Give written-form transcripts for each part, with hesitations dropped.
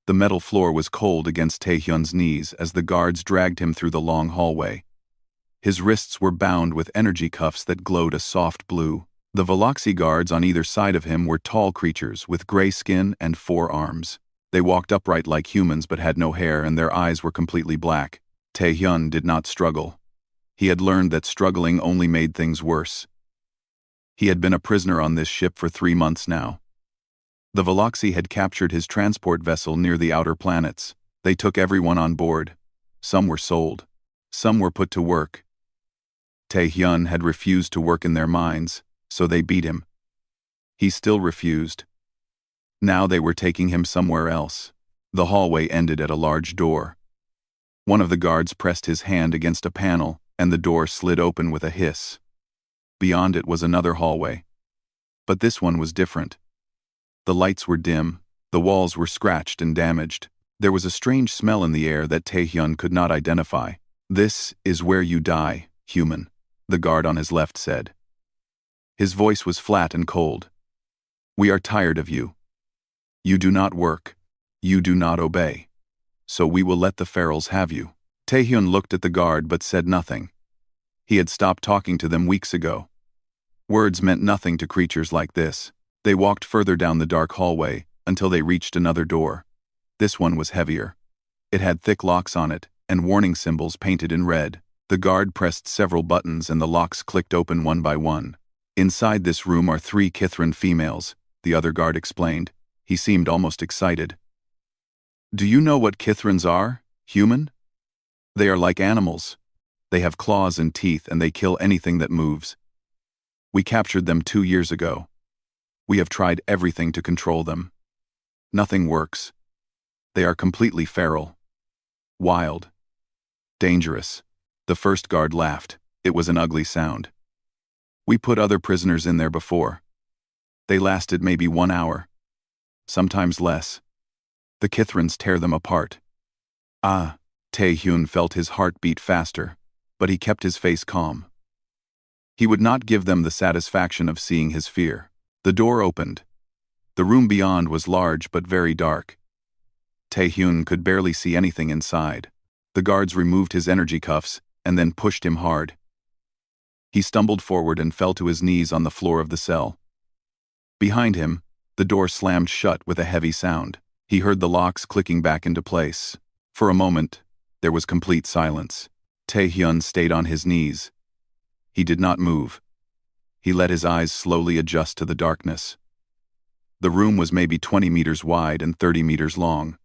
The metal floor was cold against Taehyun's knees as the guards dragged him through the long hallway. His wrists were bound with energy cuffs that glowed a soft blue. The Veloxi guards on either side of him were tall creatures with gray skin and 4 arms. They walked upright like humans but had no hair, and their eyes were completely black. Taehyun did not struggle. He had learned that struggling only made things worse. He had been a prisoner on this ship for 3 months now. The Veloxi had captured his transport vessel near the outer planets. They took everyone on board. Some were sold. Some were put to work. Taehyun had refused to work in their mines, so they beat him. He still refused. Now they were taking him somewhere else. The hallway ended at a large door. One of the guards pressed his hand against a panel, and the door slid open with a hiss. Beyond it was another hallway. But this one was different. The lights were dim, the walls were scratched and damaged. There was a strange smell in the air that Taehyun could not identify. "This is where you die, human," the guard on his left said. His voice was flat and cold. "We are tired of you. You do not work. You do not obey. So we will let the ferals have you." Taehyun looked at the guard but said nothing. He had stopped talking to them weeks ago. Words meant nothing to creatures like this. They walked further down the dark hallway until they reached another door. This one was heavier. It had thick locks on it and warning symbols painted in red. The guard pressed several buttons and the locks clicked open one by one. "Inside this room are 3 Kithran females," the other guard explained. He seemed almost excited. "Do you know what Kithrans are, human? They are like animals. They have claws and teeth and they kill anything that moves. We captured them 2 years ago. We have tried everything to control them. Nothing works. They are completely feral. Wild. Dangerous." The first guard laughed. It was an ugly sound. "We put other prisoners in there before. They lasted maybe 1 hour. Sometimes less. The Kithrans tear them apart." "Ah," Taehyun felt his heart beat faster, but he kept his face calm. He would not give them the satisfaction of seeing his fear. The door opened. The room beyond was large but very dark. Taehyun could barely see anything inside. The guards removed his energy cuffs and then pushed him hard. He stumbled forward and fell to his knees on the floor of the cell. Behind him, the door slammed shut with a heavy sound. He heard the locks clicking back into place. For a moment, there was complete silence. Taehyun stayed on his knees. He did not move. He let his eyes slowly adjust to the darkness. The room was maybe 20 meters wide and 30 meters long.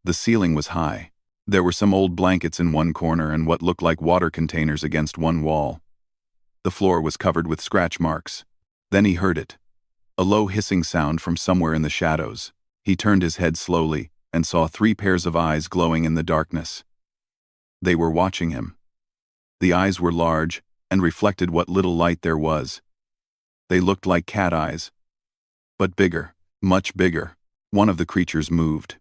The ceiling was high. There were some old blankets in one corner and what looked like water containers against one wall. The floor was covered with scratch marks. Then he heard it. A low hissing sound from somewhere in the shadows. He turned his head slowly and saw 3 pairs of eyes glowing in the darkness. They were watching him. The eyes were large and reflected what little light there was. They looked like cat eyes, but bigger, much bigger. One of the creatures moved.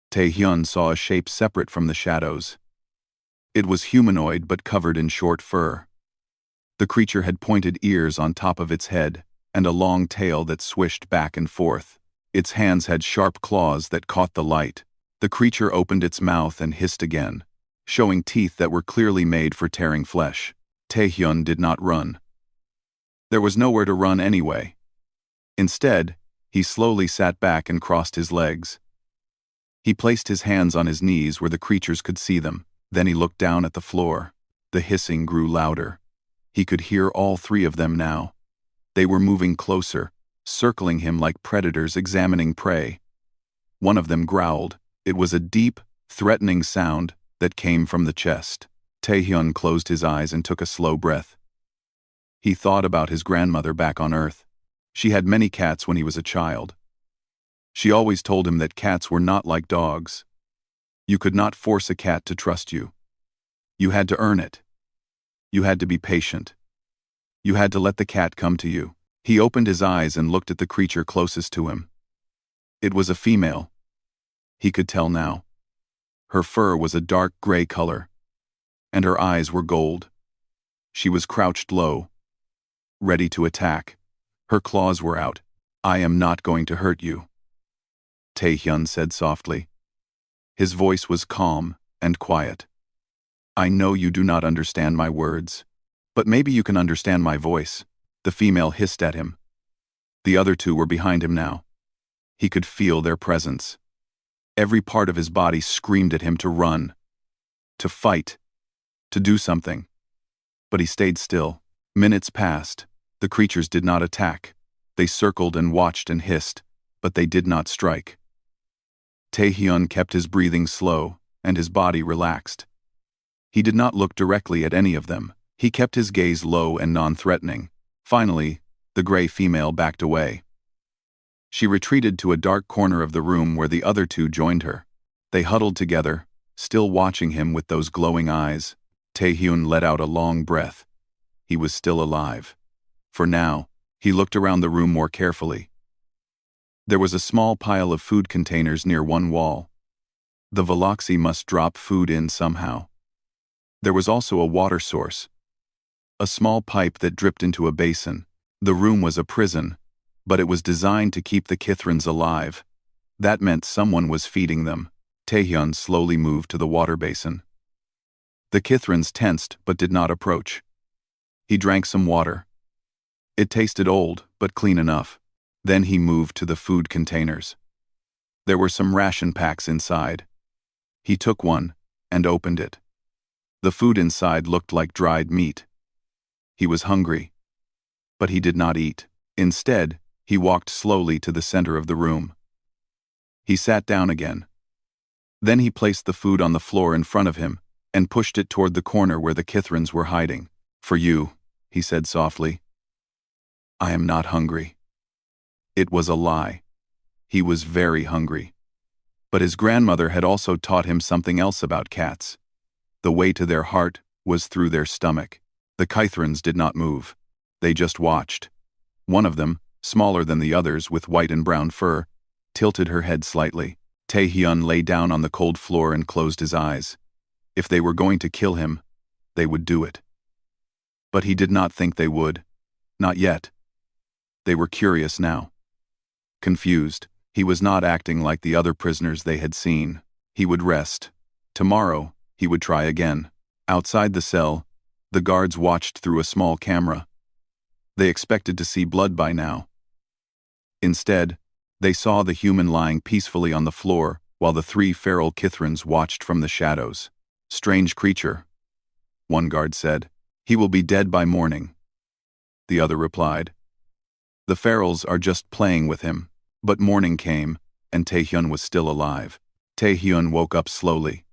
Taehyun saw a shape separate from the shadows. It was humanoid but covered in short fur. The creature had pointed ears on top of its head and a long tail that swished back and forth. Its hands had sharp claws that caught the light. The creature opened its mouth and hissed again, showing teeth that were clearly made for tearing flesh. Taehyun did not run. There was nowhere to run anyway. Instead, he slowly sat back and crossed his legs. He placed his hands on his knees where the creatures could see them. Then he looked down at the floor. The hissing grew louder. He could hear all 3 of them now. They were moving closer, circling him like predators examining prey. One of them growled. It was a deep, threatening sound that came from the chest. Taehyun closed his eyes and took a slow breath. He thought about his grandmother back on Earth. She had many cats when he was a child. She always told him that cats were not like dogs. You could not force a cat to trust you. You had to earn it. You had to be patient. You had to let the cat come to you. He opened his eyes and looked at the creature closest to him. It was a female. He could tell now. Her fur was a dark gray color, and her eyes were gold. She was crouched low, ready to attack. Her claws were out. "I am not going to hurt you." Taehyun said softly. His voice was calm and quiet. I know you do not understand my words, but maybe you can understand my voice. The female hissed at him. The other two were behind him now. He could feel their presence. Every part of his body screamed at him to run, to fight, to do something. But he stayed still. Minutes passed. The creatures did not attack. They circled and watched and hissed, but they did not strike. Taehyun kept his breathing slow, and his body relaxed. He did not look directly at any of them. He kept his gaze low and non-threatening. Finally, the gray female backed away. She retreated to a dark corner of the room where the other two joined her. They huddled together, still watching him with those glowing eyes. Taehyun let out a long breath. He was still alive. For now, he looked around the room more carefully. There was a small pile of food containers near one wall. The Veloxi must drop food in somehow. There was also a water source. A small pipe that dripped into a basin. The room was a prison, but it was designed to keep the Kithrans alive. That meant someone was feeding them. Taehyun slowly moved to the water basin. The Kithrans tensed but did not approach. He drank some water. It tasted old, but clean enough. Then he moved to the food containers. There were some ration packs inside. He took one and opened it. The food inside looked like dried meat. He was hungry, but he did not eat. Instead, he walked slowly to the center of the room. He sat down again. Then he placed the food on the floor in front of him and pushed it toward the corner where the Kithrans were hiding. For you, he said softly. I am not hungry. It was a lie. He was very hungry. But his grandmother had also taught him something else about cats. The way to their heart was through their stomach. The Kithrans did not move. They just watched. One of them, smaller than the others with white and brown fur, tilted her head slightly. Taehyun lay down on the cold floor and closed his eyes. If they were going to kill him, they would do it. But he did not think they would. Not yet. They were curious now. Confused, he was not acting like the other prisoners they had seen. He would rest. Tomorrow, he would try again. Outside the cell, the guards watched through a small camera. They expected to see blood by now. Instead, they saw the human lying peacefully on the floor while the three feral Kithrans watched from the shadows. Strange creature, one guard said. He will be dead by morning. The other replied. The ferals are just playing with him. But morning came, and Taehyun was still alive. Taehyun woke up slowly.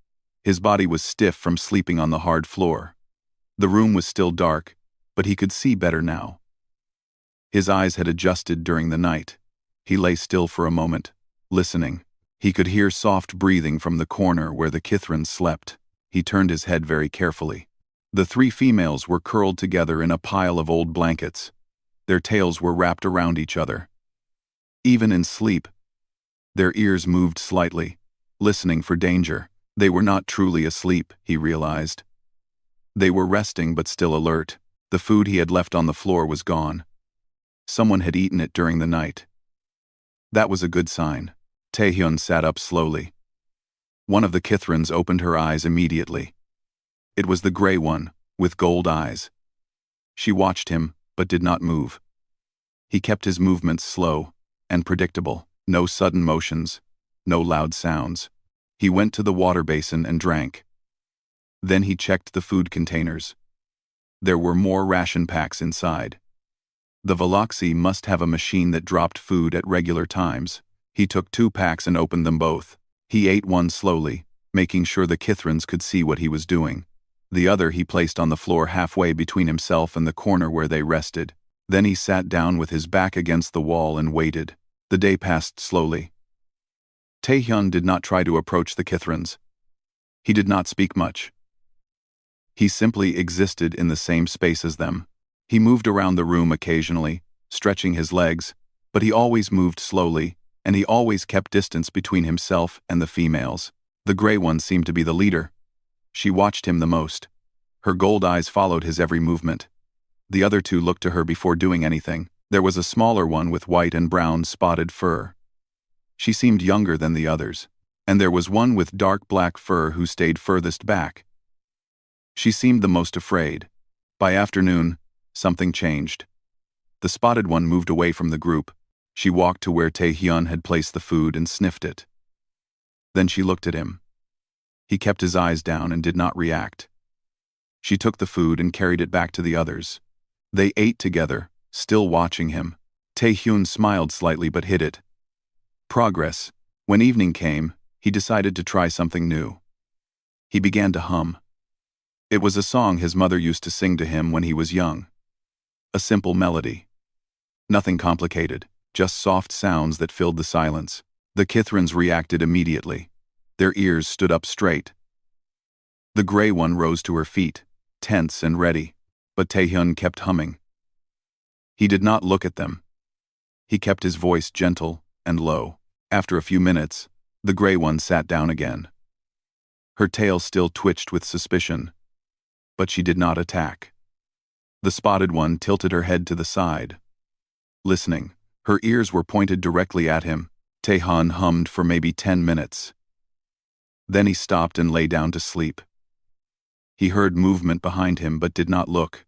His body was stiff from sleeping on the hard floor. The room was still dark, but he could see better now. His eyes had adjusted during the night. He lay still for a moment, listening. He could hear soft breathing from the corner where the Kithrans slept. He turned his head very carefully. The three females were curled together in a pile of old blankets. Their tails were wrapped around each other. Even in sleep, their ears moved slightly, listening for danger. They were not truly asleep, he realized. They were resting but still alert. The food he had left on the floor was gone. Someone had eaten it during the night. That was a good sign. Taehyun sat up slowly. One of the Kithrans opened her eyes immediately. It was the gray one, with gold eyes. She watched him, but did not move. He kept his movements slow and predictable. No sudden motions, no loud sounds. He went to the water basin and drank. Then he checked the food containers. There were more ration packs inside. The Veloxi must have a machine that dropped food at regular times. He took 2 packs and opened them both. He ate one slowly, making sure the Kithrans could see what he was doing. The other he placed on the floor halfway between himself and the corner where they rested. Then he sat down with his back against the wall and waited. The day passed slowly. Taehyun did not try to approach the Kithrans. He did not speak much. He simply existed in the same space as them. He moved around the room occasionally, stretching his legs, but he always moved slowly, and he always kept distance between himself and the females. The gray one seemed to be the leader. She watched him the most. Her gold eyes followed his every movement. The other 2 looked to her before doing anything. There was a smaller one with white and brown spotted fur. She seemed younger than the others, and there was one with dark black fur who stayed furthest back. She seemed the most afraid. By afternoon, something changed. The spotted one moved away from the group. She walked to where Taehyun had placed the food and sniffed it. Then she looked at him. He kept his eyes down and did not react. She took the food and carried it back to the others. They ate together, still watching him. Taehyun smiled slightly but hid it. Progress. When evening came, he decided to try something new. He began to hum. It was a song his mother used to sing to him when he was young. A simple melody. Nothing complicated, just soft sounds that filled the silence. The Kithrans reacted immediately. Their ears stood up straight. The gray one rose to her feet, tense and ready, but Taehyun kept humming. He did not look at them. He kept his voice gentle and low. After a few minutes, the gray one sat down again. Her tail still twitched with suspicion, but she did not attack. The spotted one tilted her head to the side, listening. Her ears were pointed directly at him. Taehyun hummed for maybe 10 minutes. Then he stopped and lay down to sleep. He heard movement behind him but did not look.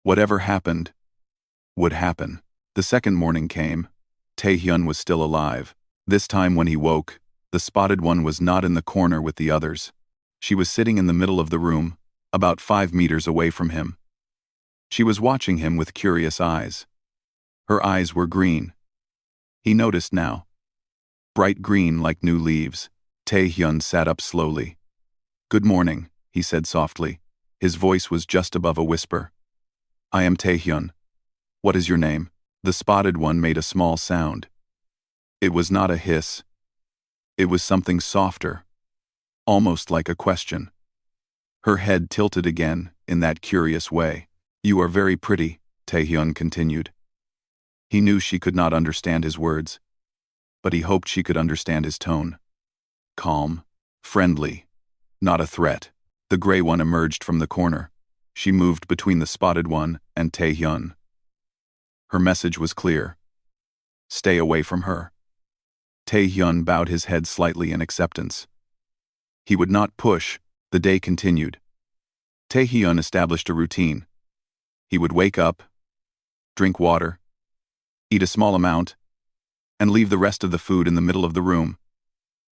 Whatever happened would happen. The second morning came. Taehyun was still alive. This time when he woke, the spotted one was not in the corner with the others. She was sitting in the middle of the room, about 5 meters away from him. She was watching him with curious eyes. Her eyes were green. He noticed now. Bright green like new leaves. Taehyun sat up slowly. "Good morning," he said softly. His voice was just above a whisper. "I am Taehyun. What is your name?" The spotted one made a small sound. It was not a hiss. It was something softer, almost like a question. Her head tilted again, in that curious way. "You are very pretty," Taehyun continued. He knew she could not understand his words, but he hoped she could understand his tone. Calm, friendly, not a threat. The gray one emerged from the corner. She moved between the spotted one and Taehyun. Her message was clear. Stay away from her. Taehyun bowed his head slightly in acceptance. He would not push. The day continued. Taehyun established a routine. He would wake up, drink water, eat a small amount, and leave the rest of the food in the middle of the room.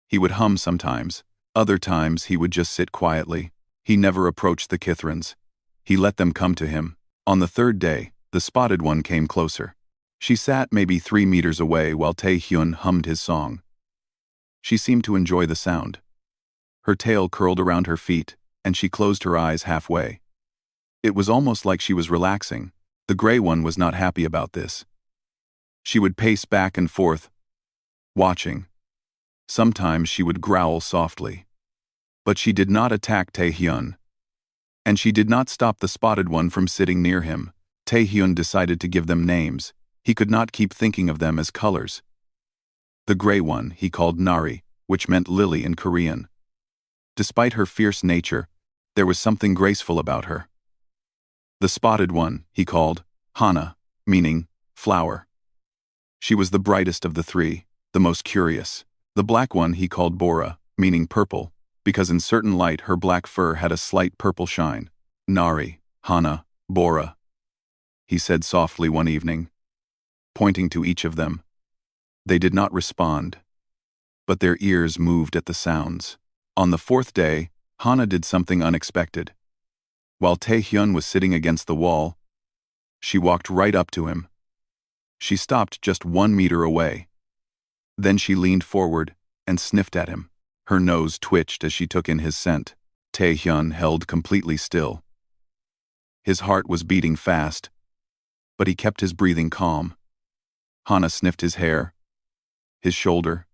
He would hum sometimes. Other times he would just sit quietly. He never approached the Kithrans. He let them come to him. On the third day, the spotted one came closer. She sat maybe 3 meters away while Taehyun hummed his song. She seemed to enjoy the sound. Her tail curled around her feet, and she closed her eyes halfway. It was almost like she was relaxing. The gray one was not happy about this. She would pace back and forth, watching. Sometimes she would growl softly. But she did not attack Taehyun. And she did not stop the spotted one from sitting near him. Taehyun decided to give them names. He could not keep thinking of them as colors. The gray one he called Nari, which meant lily in Korean. Despite her fierce nature, there was something graceful about her. The spotted one he called Hana, meaning flower. She was the brightest of the three, the most curious. The black one he called Bora, meaning purple, because in certain light her black fur had a slight purple shine. Nari, Hana, Bora, he said softly one evening, pointing to each of them. They did not respond, but their ears moved at the sounds. On the fourth day, Hana did something unexpected. While Taehyun was sitting against the wall, she walked right up to him. She stopped just 1 meter away. Then she leaned forward and sniffed at him. Her nose twitched as she took in his scent. Taehyun held completely still. His heart was beating fast, but he kept his breathing calm. Hana sniffed his hair, his shoulder,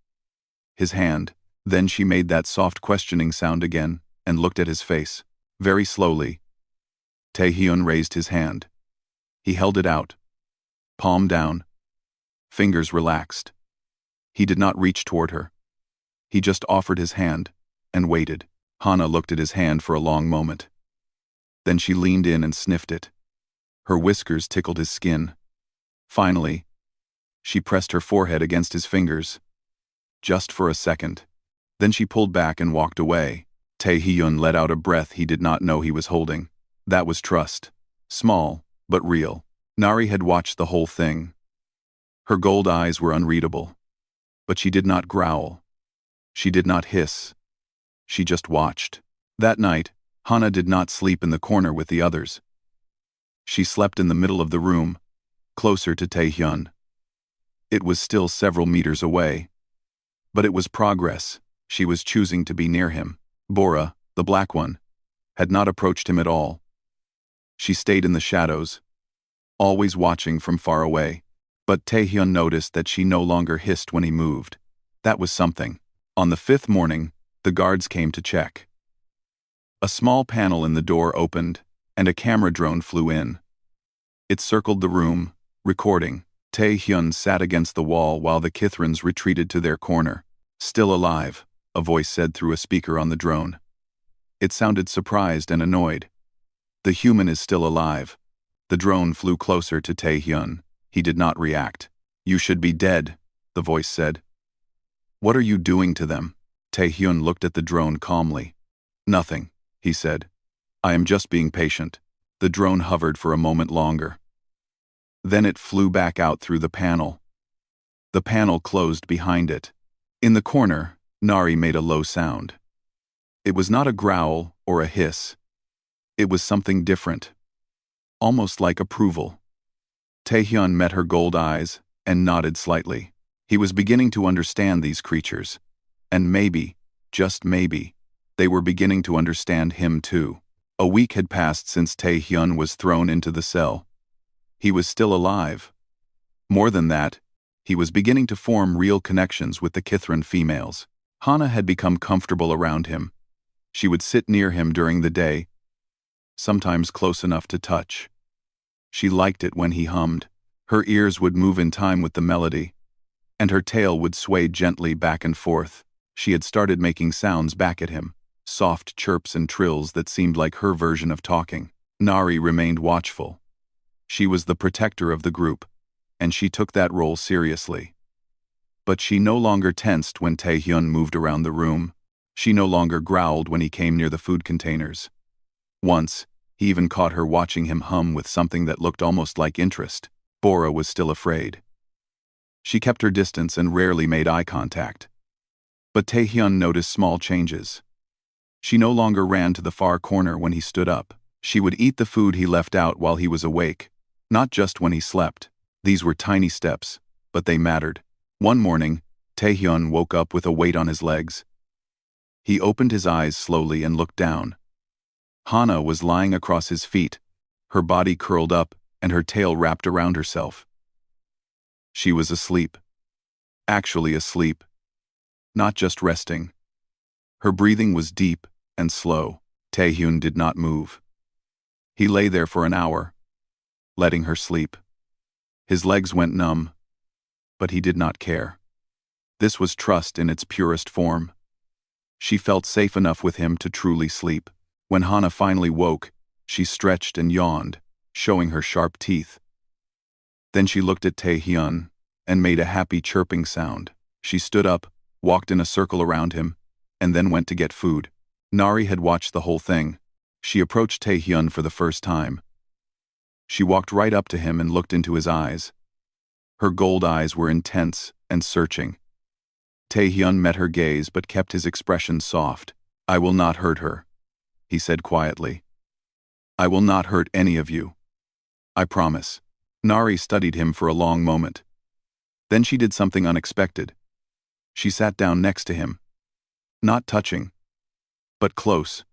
his hand. Then she made that soft questioning sound again and looked at his face. Very slowly, Taehyun raised his hand. He held it out, palm down, fingers relaxed. He did not reach toward her. He just offered his hand and waited. Hana looked at his hand for a long moment. Then she leaned in and sniffed it. Her whiskers tickled his skin. Finally, she pressed her forehead against his fingers. just for a second. Then she pulled back and walked away. Tae-hyun let out a breath he did not know he was holding. That was trust. Small, but real. Nari had watched the whole thing. Her gold eyes were unreadable. But she did not growl. She did not hiss. She just watched. That night, Hana did not sleep in the corner with the others. She slept in the middle of the room, closer to Tae-hyun. It was still several meters away. But it was progress. She was choosing to be near him. Bora, the black one, had not approached him at all. She stayed in the shadows, always watching from far away. But Tae-hyun noticed that she no longer hissed when he moved. That was something. On the 5th morning, the guards came to check. A small panel in the door opened, and a camera drone flew in. It circled the room, recording. Tae-hyun sat against the wall while the Kithrans retreated to their corner. Still alive, a voice said through a speaker on the drone. It sounded surprised and annoyed. The human is still alive. The drone flew closer to Tae-hyun. He did not react. You should be dead, the voice said. What are you doing to them? Tae-hyun looked at the drone calmly. Nothing, he said. I am just being patient. The drone hovered for a moment longer. Then it flew back out through the panel. The panel closed behind it. In the corner, Nari made a low sound. It was not a growl or a hiss. It was something different. Almost like approval. Tae-hyun met her gold eyes and nodded slightly. He was beginning to understand these creatures. And maybe, just maybe, they were beginning to understand him too. A week had passed since Tae-hyun was thrown into the cell. He was still alive. More than that, he was beginning to form real connections with the Kithran females. Hana had become comfortable around him. She would sit near him during the day, sometimes close enough to touch. She liked it when he hummed. Her ears would move in time with the melody, and her tail would sway gently back and forth. She had started making sounds back at him, soft chirps and trills that seemed like her version of talking. Nari remained watchful. She was the protector of the group, and she took that role seriously. But she no longer tensed when Tae-hyun moved around the room. She no longer growled when he came near the food containers. Once, he even caught her watching him hum with something that looked almost like interest. Bora was still afraid. She kept her distance and rarely made eye contact. But Tae-hyun noticed small changes. She no longer ran to the far corner when he stood up. She would eat the food he left out while he was awake, not just when he slept. These were tiny steps, but they mattered. One morning, Tae-hyun woke up with a weight on his legs. He opened his eyes slowly and looked down. Hana was lying across his feet, her body curled up and her tail wrapped around herself. She was asleep. Actually asleep. Not just resting. Her breathing was deep and slow. Tae-hyun did not move. He lay there for an hour, letting her sleep. His legs went numb, but he did not care. This was trust in its purest form. She felt safe enough with him to truly sleep. When Hana finally woke, she stretched and yawned, showing her sharp teeth. Then she looked at Tae-hyun and made a happy chirping sound. She stood up, walked in a circle around him, and then went to get food. Nari had watched the whole thing. She approached Tae-hyun for the first time. She walked right up to him and looked into his eyes. Her gold eyes were intense and searching. Tae-hyun met her gaze but kept his expression soft. I will not hurt her, he said quietly. I will not hurt any of you. I promise. Nari studied him for a long moment. Then she did something unexpected. She sat down next to him. Not touching, but close.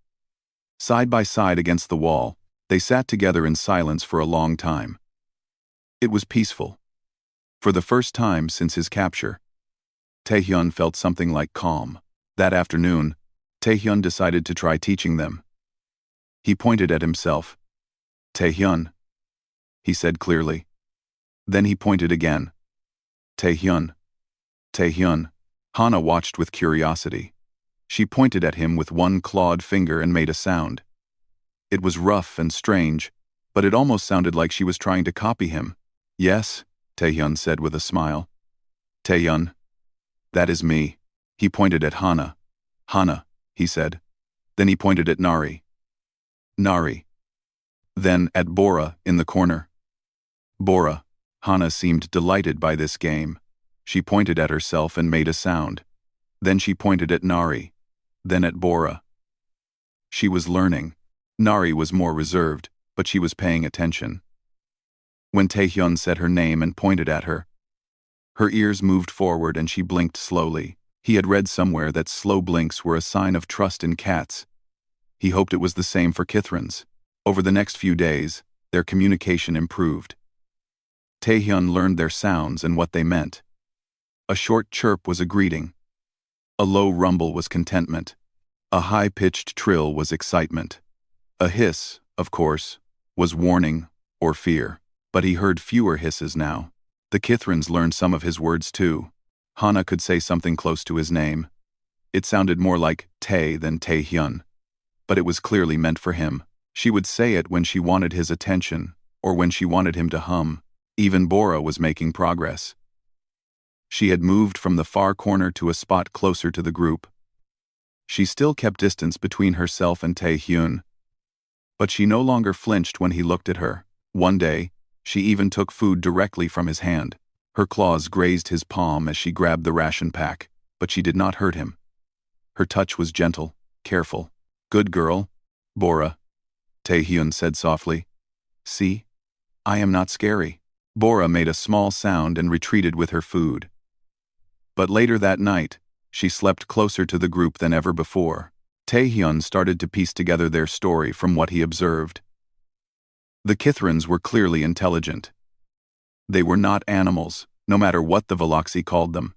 Side by side against the wall, they sat together in silence for a long time. It was peaceful. For the first time since his capture, Tae-hyun felt something like calm. That afternoon, Tae-hyun decided to try teaching them. He pointed at himself. Tae-hyun, he said clearly. Then he pointed again. Tae-hyun. Tae-hyun. Hana watched with curiosity. She pointed at him with one clawed finger and made a sound. It was rough and strange, but it almost sounded like she was trying to copy him. Yes, Tae-hyun said with a smile. Tae-hyun. That is me. He pointed at Hana. Hana, he said. Then he pointed at Nari. Nari. Then at Bora in the corner. Bora. Hana seemed delighted by this game. She pointed at herself and made a sound. Then she pointed at Nari. Then at Bora. She was learning. Nari was more reserved, but she was paying attention. When Taehyun said her name and pointed at her, her ears moved forward and she blinked slowly. He had read somewhere that slow blinks were a sign of trust in cats. He hoped it was the same for Kithrans. Over the next few days, their communication improved. Taehyun learned their sounds and what they meant. A short chirp was a greeting. A low rumble was contentment. A high-pitched trill was excitement. A hiss, of course, was warning or fear. But he heard fewer hisses now. The Kithrans learned some of his words too. Hana could say something close to his name. It sounded more like Tae than Taehyun. But it was clearly meant for him. She would say it when she wanted his attention, or when she wanted him to hum. Even Bora was making progress. She had moved from the far corner to a spot closer to the group. She still kept distance between herself and Taehyun. But she no longer flinched when he looked at her. One day, she even took food directly from his hand. Her claws grazed his palm as she grabbed the ration pack, but she did not hurt him. Her touch was gentle, careful. "Good girl, Bora," Taehyun said softly. "See? I am not scary." Bora made a small sound and retreated with her food. But later that night, she slept closer to the group than ever before. Taehyun started to piece together their story from what he observed. The Kithrans were clearly intelligent. They were not animals, no matter what the Veloxi called them.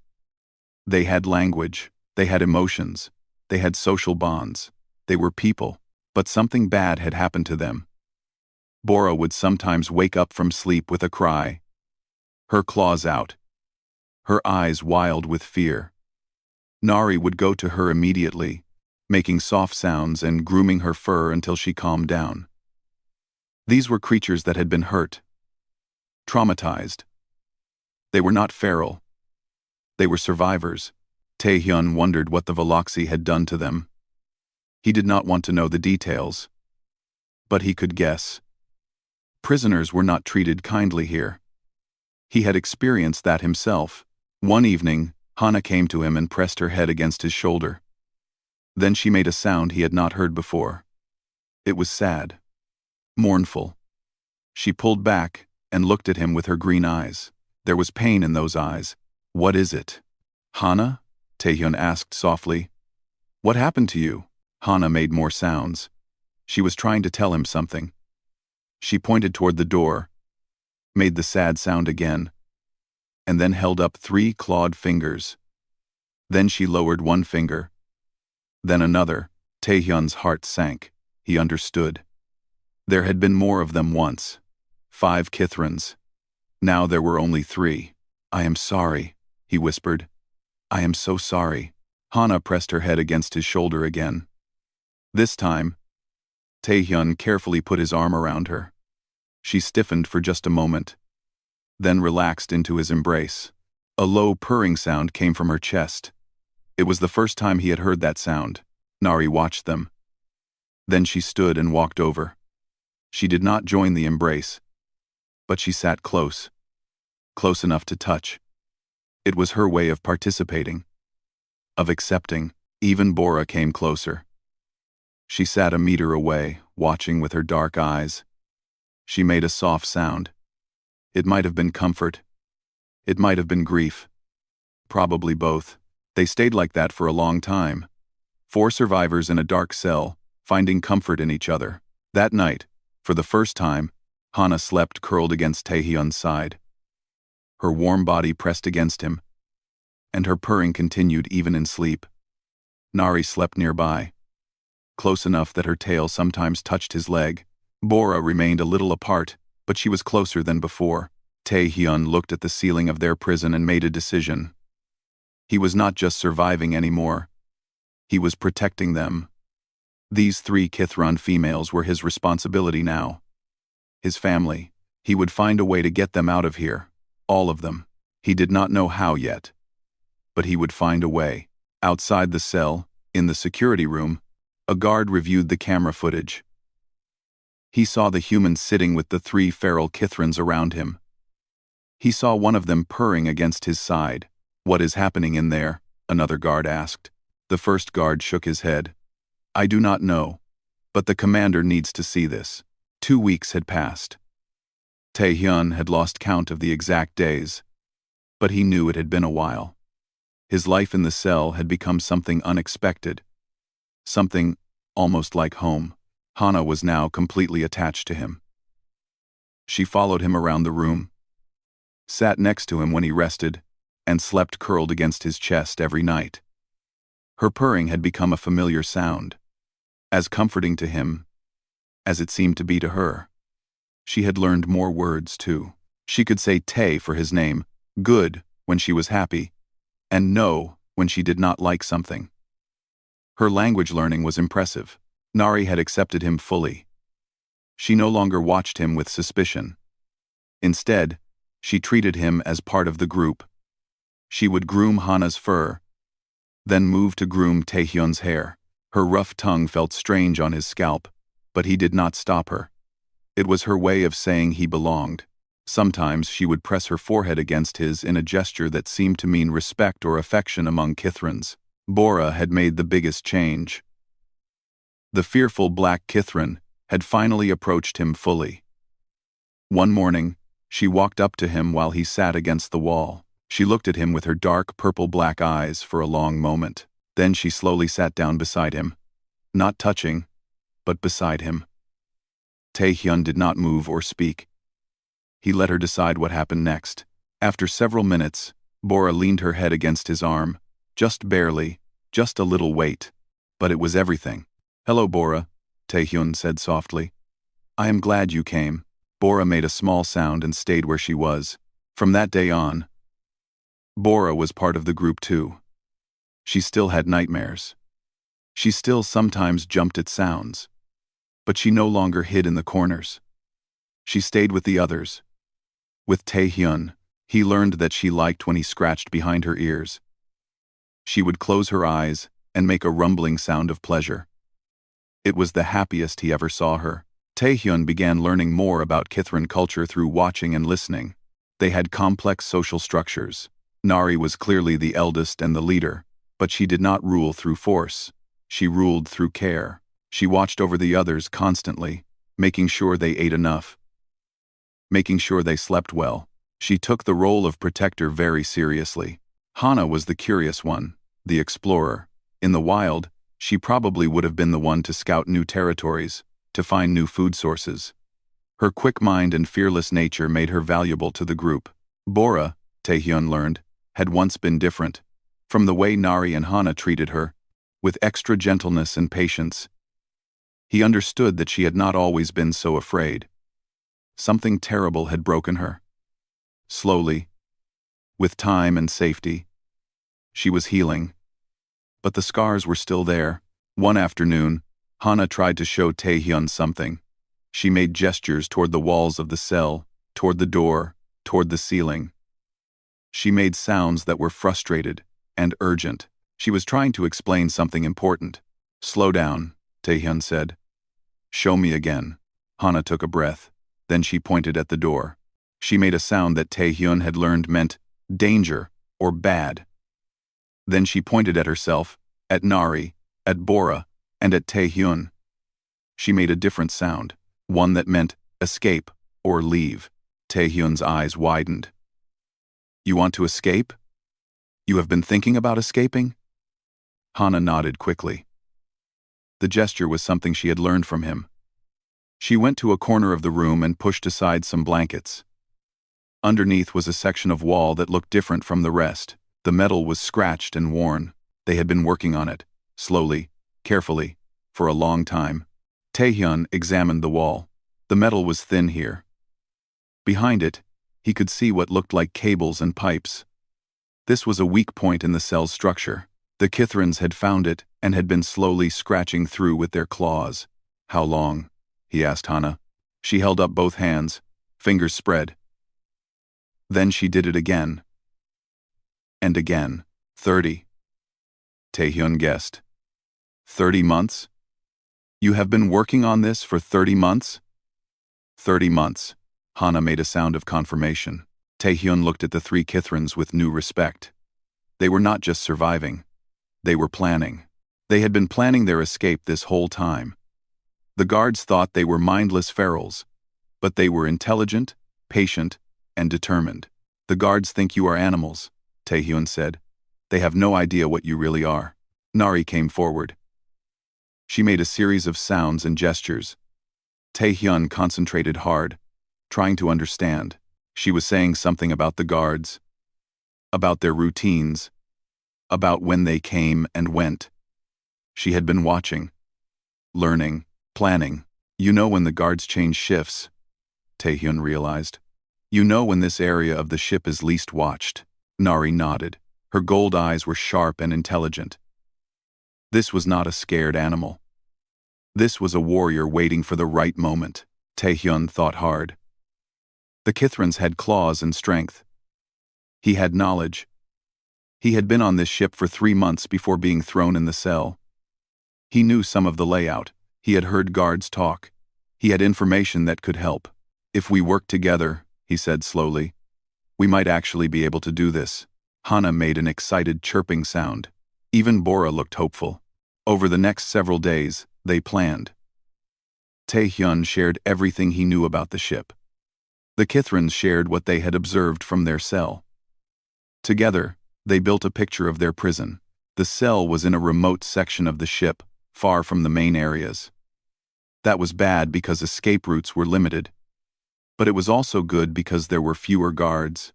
They had language, they had emotions, they had social bonds, they were people, but something bad had happened to them. Bora would sometimes wake up from sleep with a cry, her claws out, her eyes wild with fear. Nari would go to her immediately, making soft sounds and grooming her fur until she calmed down. These were creatures that had been hurt, traumatized. They were not feral. They were survivors. Taehyun wondered what the Veloxi had done to them. He did not want to know the details, but he could guess. Prisoners were not treated kindly here. He had experienced that himself. One evening, Hana came to him and pressed her head against his shoulder. Then she made a sound he had not heard before. It was sad. Mournful. She pulled back and looked at him with her green eyes. There was pain in those eyes. "What is it?" "Hana?" Taehyun asked softly. "What happened to you?" Hana made more sounds. She was trying to tell him something. She pointed toward the door, made the sad sound again, and then held up 3 clawed fingers. Then she lowered one finger. Then another. Taehyun's heart sank. He understood. There had been more of them once. 5 Kithrans. Now there were only 3. "I am sorry," he whispered. "I am so sorry." Hana pressed her head against his shoulder again. This time, Taehyun carefully put his arm around her. She stiffened for just a moment, then relaxed into his embrace. A low purring sound came from her chest. It was the first time he had heard that sound. Nari watched them. Then she stood and walked over. She did not join the embrace, but she sat close enough to touch. It was her way of participating, of accepting. Even Bora came closer. She sat a meter away, watching with her dark eyes. She made a soft sound. It might have been comfort. It might have been grief. Probably both. They stayed like that for a long time. 4 survivors in a dark cell, finding comfort in each other. That night, for the first time, Hana slept curled against Taehyun's side. Her warm body pressed against him, and her purring continued even in sleep. Nari slept nearby, close enough that her tail sometimes touched his leg. Bora remained a little apart, but she was closer than before. Taehyun looked at the ceiling of their prison and made a decision. He was not just surviving anymore. He was protecting them. These 3 Kithran females were his responsibility now. His family. He would find a way to get them out of here. All of them. He did not know how yet. But he would find a way. Outside the cell, in the security room, a guard reviewed the camera footage. He saw the human sitting with the 3 feral Kithrans around him. He saw one of them purring against his side. "What is happening in there?" another guard asked. The first guard shook his head. "I do not know, but the commander needs to see this." 2 weeks had passed. Tae-hyun had lost count of the exact days, but he knew it had been a while. His life in the cell had become something unexpected, something almost like home. Hana was now completely attached to him. She followed him around the room, sat next to him when he rested, and slept curled against his chest every night. Her purring had become a familiar sound, as comforting to him as it seemed to be to her. She had learned more words, too. She could say Tae for his name, good when she was happy, and no when she did not like something. Her language learning was impressive. Nari had accepted him fully. She no longer watched him with suspicion. Instead, she treated him as part of the group. She would groom Hana's fur, then move to groom Taehyun's hair. Her rough tongue felt strange on his scalp, but he did not stop her. It was her way of saying he belonged. Sometimes she would press her forehead against his in a gesture that seemed to mean respect or affection among Kithrans. Bora had made the biggest change. The fearful black Kithran had finally approached him fully. One morning, she walked up to him while he sat against the wall. She looked at him with her dark purple-black eyes for a long moment. Then she slowly sat down beside him. Not touching, but beside him. Tae-hyun did not move or speak. He let her decide what happened next. After several minutes, Bora leaned her head against his arm. Just barely, just a little weight. But it was everything. "Hello, Bora," Tae-hyun said softly. "I am glad you came." Bora made a small sound and stayed where she was. From that day on, Bora was part of the group too. She still had nightmares. She still sometimes jumped at sounds. But she no longer hid in the corners. She stayed with the others. With Tae-hyun, he learned that she liked when he scratched behind her ears. She would close her eyes and make a rumbling sound of pleasure. It was the happiest he ever saw her. Tae-hyun began learning more about Kithran culture through watching and listening. They had complex social structures. Nari was clearly the eldest and the leader, but she did not rule through force. She ruled through care. She watched over the others constantly, making sure they ate enough, making sure they slept well. She took the role of protector very seriously. Hana was the curious one, the explorer. In the wild, she probably would have been the one to scout new territories, to find new food sources. Her quick mind and fearless nature made her valuable to the group. Bora, Tae-hyun learned, had once been different. From the way Nari and Hana treated her, with extra gentleness and patience, he understood that she had not always been so afraid. Something terrible had broken her. Slowly, with time and safety, she was healing. But the scars were still there. One afternoon, Hana tried to show Tae-hyun something. She made gestures toward the walls of the cell, toward the door, toward the ceiling. She made sounds that were frustrated and urgent. She was trying to explain something important. "Slow down," Tae-hyun said. "Show me again." Hana took a breath. Then she pointed at the door. She made a sound that Tae-hyun had learned meant danger or bad. Then she pointed at herself, at Nari, at Bora, and at Tae-hyun. She made a different sound, one that meant escape or leave. Tae-hyun's eyes widened. "You want to escape? You have been thinking about escaping?" Hana nodded quickly. The gesture was something she had learned from him. She went to a corner of the room and pushed aside some blankets. Underneath was a section of wall that looked different from the rest. The metal was scratched and worn. They had been working on it, slowly, carefully, for a long time. Tae-hyun examined the wall. The metal was thin here. Behind it, he could see what looked like cables and pipes. This was a weak point in the cell's structure. The Kithrans had found it and had been slowly scratching through with their claws. "How long?" he asked Hana. She held up both hands, fingers spread. Then she did it again. And again. 30. Taehyun guessed. 30 months? You have been working on this for 30 months? 30 months. Hana made a sound of confirmation. Taehyun looked at the three Kithrans with new respect. They were not just surviving. They were planning. They had been planning their escape this whole time. The guards thought they were mindless ferals, but they were intelligent, patient, and determined. The guards think you are animals, Taehyun said. They have no idea what you really are. Nari came forward. She made a series of sounds and gestures. Taehyun concentrated hard, trying to understand. She was saying something about the guards, about their routines, about when they came and went. She had been watching, learning, planning. You know when the guards change shifts, Taehyun realized. You know when this area of the ship is least watched. Nari nodded. Her gold eyes were sharp and intelligent. This was not a scared animal. This was a warrior waiting for the right moment. Taehyun thought hard. The Kithrans had claws and strength. He had knowledge. He had been on this ship for 3 months before being thrown in the cell. He knew some of the layout. He had heard guards talk. He had information that could help. If we work together, he said slowly, we might actually be able to do this. Hana made an excited chirping sound. Even Bora looked hopeful. Over the next several days, they planned. Taehyun shared everything he knew about the ship. The Kithrans shared what they had observed from their cell. Together, they built a picture of their prison. The cell was in a remote section of the ship, far from the main areas. That was bad because escape routes were limited. But it was also good because there were fewer guards.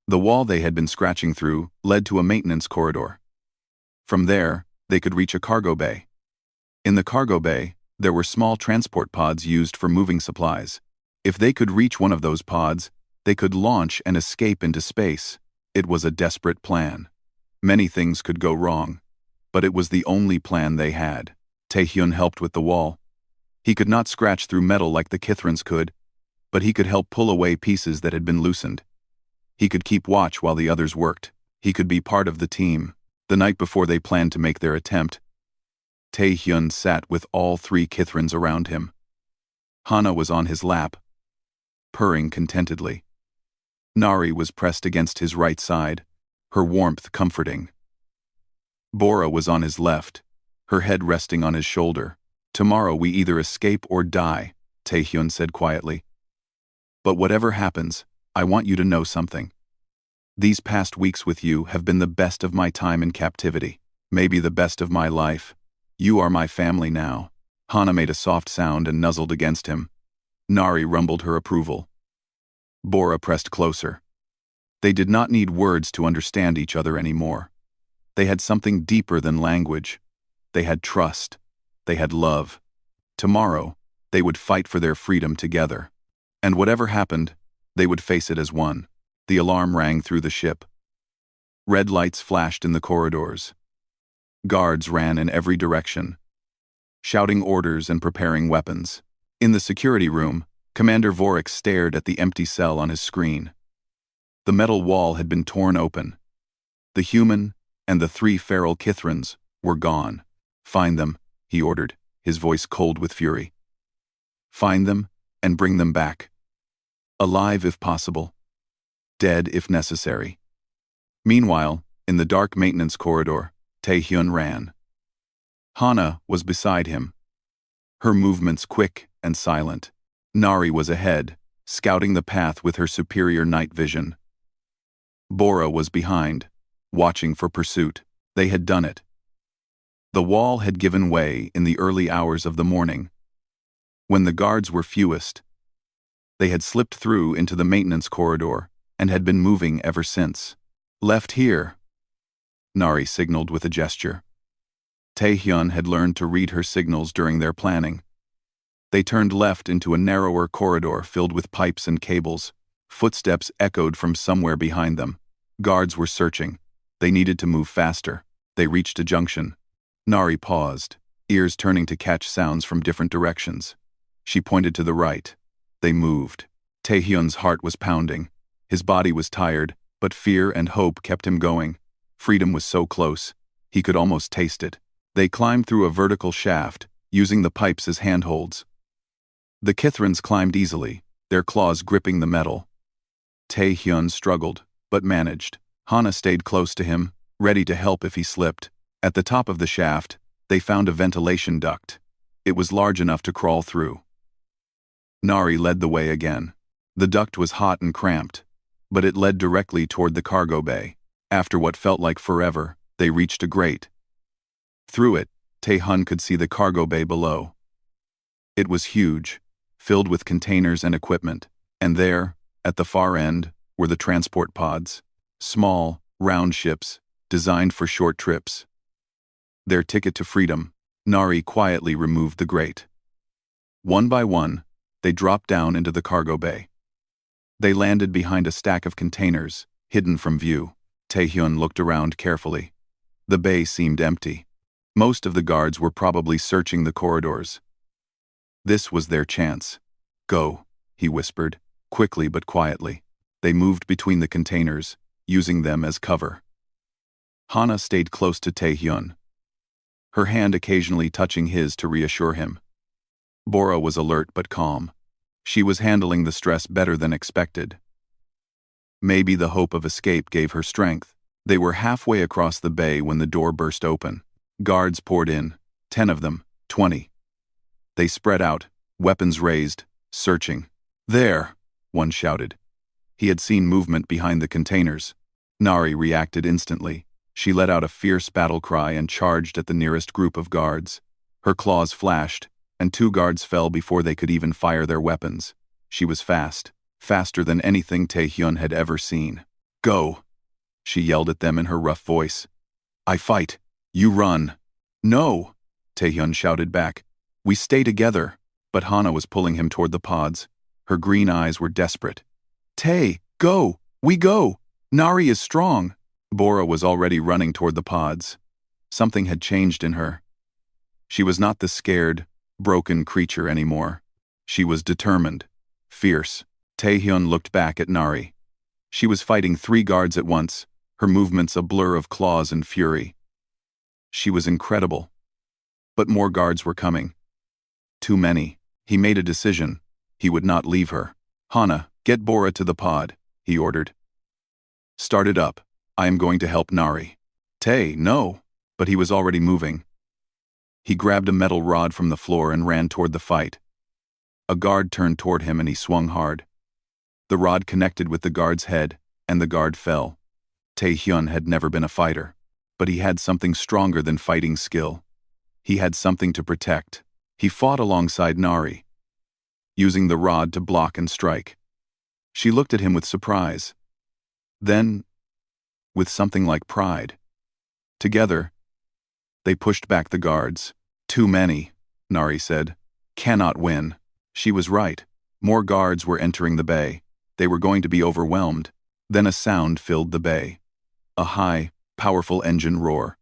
The wall they had been scratching through led to a maintenance corridor. From there, they could reach a cargo bay. In the cargo bay, there were small transport pods used for moving supplies. If they could reach one of those pods, they could launch and escape into space. It was a desperate plan. Many things could go wrong, but it was the only plan they had. Taehyun helped with the wall. He could not scratch through metal like the Kithrans could, but he could help pull away pieces that had been loosened. He could keep watch while the others worked. He could be part of the team. The night before they planned to make their attempt, Taehyun sat with all 3 Kithrans around him. Hana was on his lap, purring contentedly. Nari was pressed against his right side, her warmth comforting. Bora was on his left, her head resting on his shoulder. Tomorrow we either escape or die, Taehyun said quietly. But whatever happens, I want you to know something. These past weeks with you have been the best of my time in captivity, maybe the best of my life. You are my family now. Hana made a soft sound and nuzzled against him. Nari rumbled her approval. Bora pressed closer. They did not need words to understand each other anymore. They had something deeper than language. They had trust. They had love. Tomorrow, they would fight for their freedom together. And whatever happened, they would face it as one. The alarm rang through the ship. Red lights flashed in the corridors. Guards ran in every direction, shouting orders and preparing weapons. In the security room, Commander Vorik stared at the empty cell on his screen. The metal wall had been torn open. The human and the 3 feral Kithrans were gone. Find them, he ordered, his voice cold with fury. Find them and bring them back. Alive if possible. Dead if necessary. Meanwhile, in the dark maintenance corridor, Taehyun ran. Hana was beside him, her movements quick and silent. Nari was ahead, scouting the path with her superior night vision. Bora was behind, watching for pursuit. They had done it. The wall had given way in the early hours of the morning. When the guards were fewest, they had slipped through into the maintenance corridor and had been moving ever since. Left here, Nari signaled with a gesture. Taehyun had learned to read her signals during their planning. They turned left into a narrower corridor filled with pipes and cables. Footsteps echoed from somewhere behind them. Guards were searching. They needed to move faster. They reached a junction. Nari paused, ears turning to catch sounds from different directions. She pointed to the right. They moved. Taehyun's heart was pounding. His body was tired, but fear and hope kept him going. Freedom was so close. He could almost taste it. They climbed through a vertical shaft, using the pipes as handholds. The Kithrans climbed easily, their claws gripping the metal. Tae-hyun struggled, but managed. Hana stayed close to him, ready to help if he slipped. At the top of the shaft, they found a ventilation duct. It was large enough to crawl through. Nari led the way again. The duct was hot and cramped, but it led directly toward the cargo bay. After what felt like forever, they reached a grate. Through it, Tae-hyun could see the cargo bay below. It was huge, filled with containers and equipment, and there, at the far end, were the transport pods. Small, round ships, designed for short trips. Their ticket to freedom. Nari quietly removed the grate. One by one, they dropped down into the cargo bay. They landed behind a stack of containers, hidden from view. Tae-hyun looked around carefully. The bay seemed empty. Most of the guards were probably searching the corridors. This was their chance. Go, he whispered, quickly but quietly. They moved between the containers, using them as cover. Hana stayed close to Tae-hyun, her hand occasionally touching his to reassure him. Bora was alert but calm. She was handling the stress better than expected. Maybe the hope of escape gave her strength. They were halfway across the bay when the door burst open. Guards poured in, 10 of them, 20. They spread out, weapons raised, searching. There, one shouted. He had seen movement behind the containers. Nari reacted instantly. She let out a fierce battle cry and charged at the nearest group of guards. Her claws flashed, and 2 guards fell before they could even fire their weapons. She was fast, faster than anything Tae-hyun had ever seen. Go! She yelled at them in her rough voice. I fight. You run. No! Tae-hyun shouted back. We stay together. But Hana was pulling him toward the pods. Her green eyes were desperate. Tae, go! We go! Nari is strong! Bora was already running toward the pods. Something had changed in her. She was not the scared, broken creature anymore. She was determined, fierce. Tae-hyun looked back at Nari. She was fighting 3 guards at once, her movements a blur of claws and fury. She was incredible. But more guards were coming. Too many. He made a decision. He would not leave her. Hana, get Bora to the pod, he ordered. Start it up. I am going to help Nari. Tae, no. But he was already moving. He grabbed a metal rod from the floor and ran toward the fight. A guard turned toward him and he swung hard. The rod connected with the guard's head, and the guard fell. Tae-hyun had never been a fighter, but he had something stronger than fighting skill. He had something to protect. He fought alongside Nari, using the rod to block and strike. She looked at him with surprise. Then, with something like pride. Together, they pushed back the guards. Too many, Nari said. Cannot win. She was right. More guards were entering the bay. They were going to be overwhelmed. Then a sound filled the bay. A high, powerful engine roar.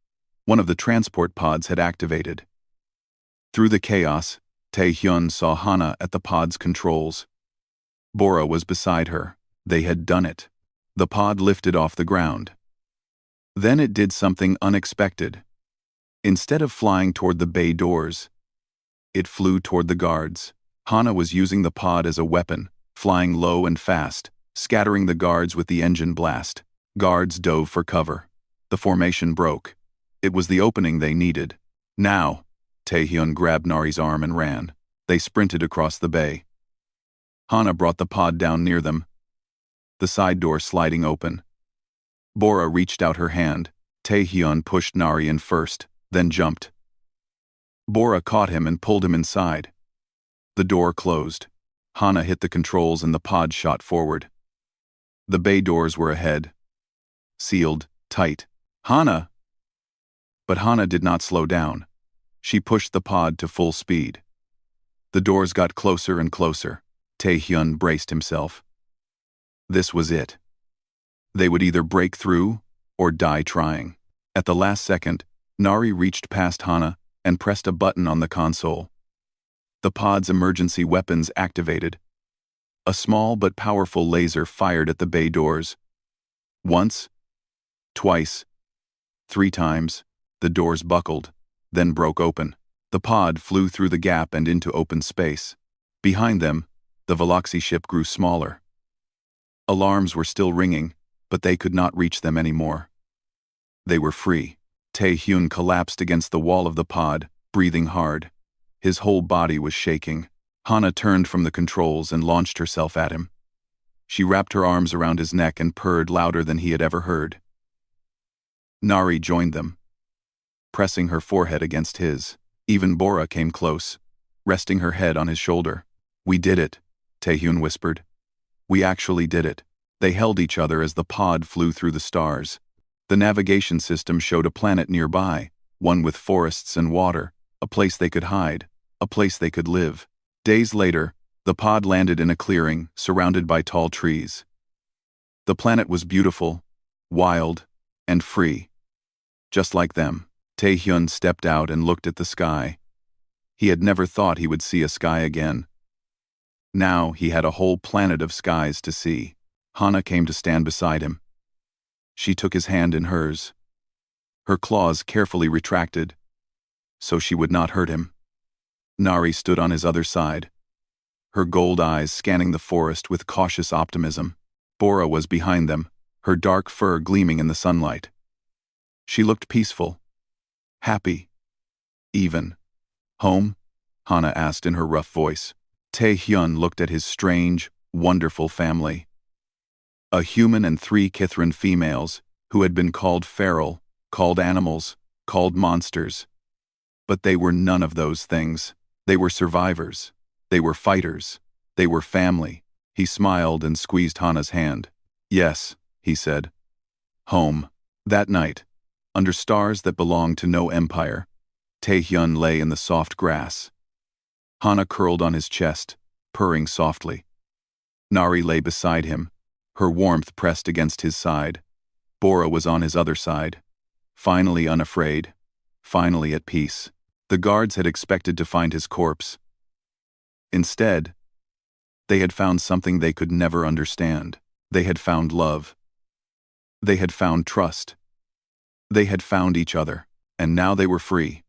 One of the transport pods had activated. Through the chaos, Tae-hyun saw Hana at the pod's controls. Bora was beside her. They had done it. The pod lifted off the ground. Then it did something unexpected. Instead of flying toward the bay doors, it flew toward the guards. Hana was using the pod as a weapon, flying low and fast, scattering the guards with the engine blast. Guards dove for cover. The formation broke. It was the opening they needed. Now, Tae-hyun grabbed Nari's arm and ran. They sprinted across the bay. Hana brought the pod down near them, the side door sliding open. Bora reached out her hand. Tae-hyun pushed Nari in first, then jumped. Bora caught him and pulled him inside. The door closed. Hana hit the controls and the pod shot forward. The bay doors were ahead. Sealed, tight. Hana! But Hana did not slow down. She pushed the pod to full speed. The doors got closer and closer. Tae-hyun braced himself. This was it. They would either break through or die trying. At the last second, Nari reached past Hana and pressed a button on the console. The pod's emergency weapons activated. A small but powerful laser fired at the bay doors. Once, twice, 3 times. The doors buckled, then broke open. The pod flew through the gap and into open space. Behind them, the Veloxy ship grew smaller. Alarms were still ringing, but they could not reach them anymore. They were free. Tae-hyun collapsed against the wall of the pod, breathing hard. His whole body was shaking. Hana turned from the controls and launched herself at him. She wrapped her arms around his neck and purred louder than he had ever heard. Nari joined them, pressing her forehead against his. Even Bora came close, resting her head on his shoulder. "We did it," Tae-hyun whispered. "We actually did it." They held each other as the pod flew through the stars. The navigation system showed a planet nearby, one with forests and water, a place they could hide, a place they could live. Days later, the pod landed in a clearing, surrounded by tall trees. The planet was beautiful, wild, and free. Just like them. Tae-hyun stepped out and looked at the sky. He had never thought he would see a sky again. Now he had a whole planet of skies to see. Hana came to stand beside him. She took his hand in hers. Her claws carefully retracted, so she would not hurt him. Nari stood on his other side, her gold eyes scanning the forest with cautious optimism. Bora was behind them, her dark fur gleaming in the sunlight. She looked peaceful, happy, even. "Home?" Hana asked in her rough voice. Tae-hyun looked at his strange, wonderful family. A human and 3 Kithran females, who had been called feral, called animals, called monsters. But they were none of those things. They were survivors. They were fighters. They were family. He smiled and squeezed Hana's hand. "Yes," he said. "Home." That night, under stars that belonged to no empire, Tae-hyun lay in the soft grass. Hana curled on his chest, purring softly. Nari lay beside him, her warmth pressed against his side. Bora was on his other side, finally unafraid, finally at peace. The guards had expected to find his corpse. Instead, they had found something they could never understand. They had found love. They had found trust. They had found each other, and now they were free.